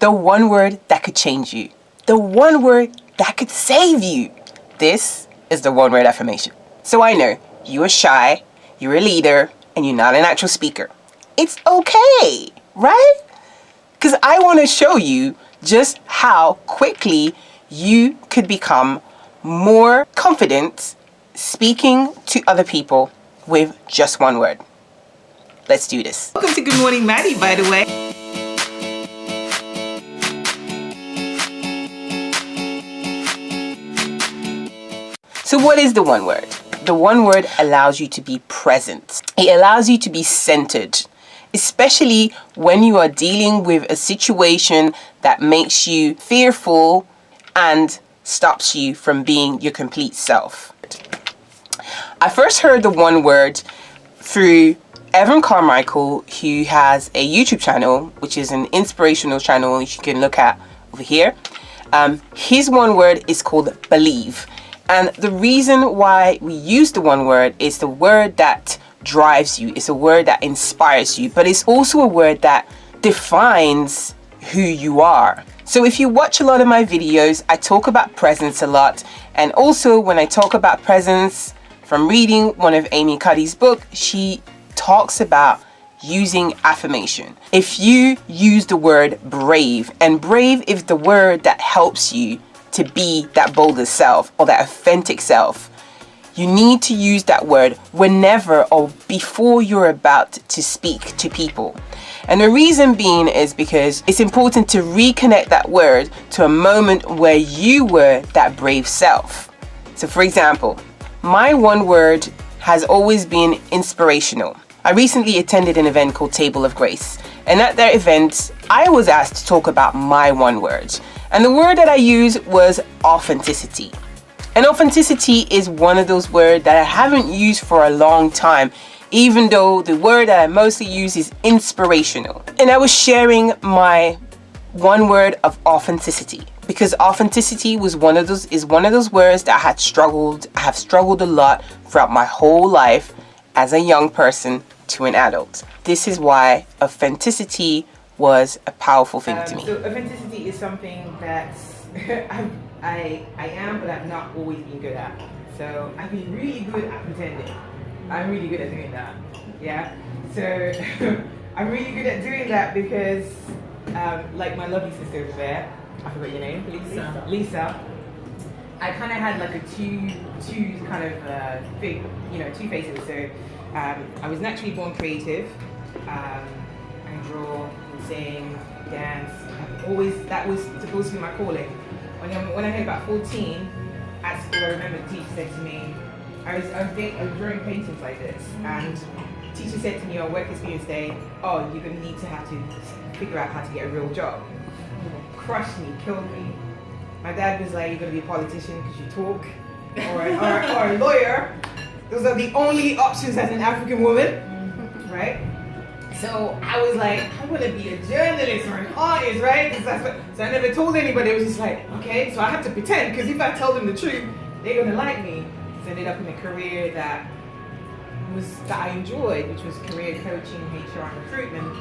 The one word that could change you. The one word that could save you. This is the one word affirmation. So I know you are shy, you're a leader, and you're not a natural speaker. It's okay, right? Because I want to show you just how quickly you could become more confident speaking to other people with just one word. Let's do this. Welcome to Good Morning Maddie, by the way. So what is the one word? The one word allows you to be present. It allows you to be centered, especially when you are dealing with a situation that makes you fearful and stops you from being your complete self. I first heard the one word through Evan Carmichael, who has a YouTube channel, which is an inspirational channel you can look at over here. His one word is called believe. And the reason why we use the one word is the word that drives you. It's a word that inspires you, but it's also a word that defines who you are. So if you watch a lot of my videos, I talk about presence a lot. And also when I talk about presence, from reading one of Amy Cuddy's book, she talks about using affirmation. If you use the word brave, and brave is the word that helps you to be that bolder self or that authentic self, you need to use that word whenever or before you're about to speak to people. And the reason being is because it's important to reconnect that word to a moment where you were that brave self. So for example, my one word has always been inspirational. I recently attended an event called Table of Grace, and at that event I was asked to talk about my one word. And the word that I used was authenticity. And authenticity is one of those words that I haven't used for a long time, even though the word that I mostly use is inspirational. And I was sharing my one word of authenticity, because authenticity was one of those words that I have struggled a lot throughout my whole life as a young person to an adult. This is why authenticity was a powerful thing to me. So authenticity is something that I am, but I've not always been good at. So I've been really good at pretending. I'm really good at doing that. Yeah. So I'm really good at doing that because, like my lovely sister over there, I forgot your name, Lisa. I kind of had like a two kind of big, two faces. So I was naturally born creative. I draw, sing, dance. That was supposed to be my calling. When I hit about 14, at school, I remember the teacher said to me, I was drawing paintings like this, and the teacher said to me on work experience day, oh, you're going to have to figure out how to get a real job. Crushed me, killed me. My dad was like, you're going to be a politician because you talk, or a lawyer. Those are the only options as an African woman, right? So I was like, I want to be a journalist or an artist, right? So I never told anybody. It was just like, okay, so I have to pretend, because if I tell them the truth, they're going to like me. So I ended up in a career that I enjoyed, which was career coaching, HR and recruitment.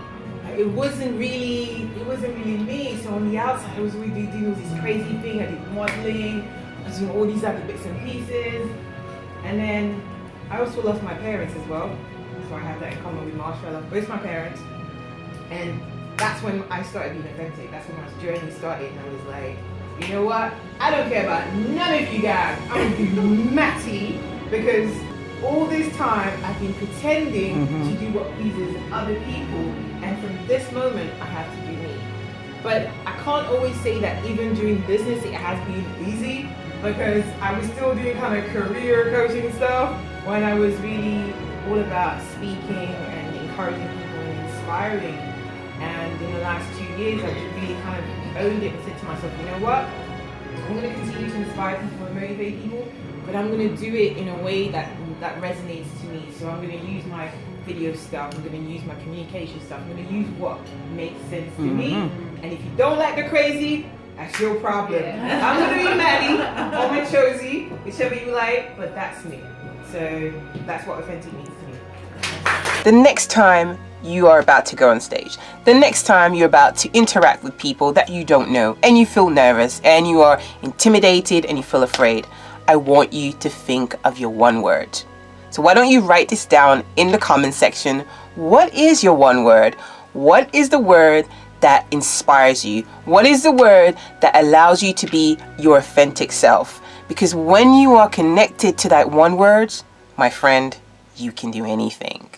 It wasn't really me. So on the outside, I was really doing all these crazy things. I did modeling, I was doing all these other bits and pieces. And then I also lost my parents as well. So I have that in common with Marsha. I love both my parents. And that's when I started being authentic. That's when my journey started. And I was like, you know what? I don't care about none of you guys. I'm going to be Matty, because all this time I've been pretending to do what pleases other people. And from this moment, I have to do me. But I can't always say that even doing business, it has been easy, because I was still doing kind of career coaching stuff when I was really all about speaking and encouraging people and inspiring. And in the last 2 years, I've just really kind of owned it and said to myself, you know what? I'm going to continue to inspire people and motivate people, but I'm going to do it in a way that resonates to me. So I'm going to use my video stuff, I'm going to use my communication stuff, I'm going to use what makes sense to me. And if you don't like the crazy, that's your problem. I'm going to be Maddie or Machosi, whichever you like, but that's me. So that's what authentic means to me. The next time you are about to go on stage, the next time you're about to interact with people that you don't know and you feel nervous and you are intimidated and you feel afraid, I want you to think of your one word. So why don't you write this down in the comment section? What is your one word? What is the word that inspires you? What is the word that allows you to be your authentic self? Because when you are connected to that one word, my friend, you can do anything.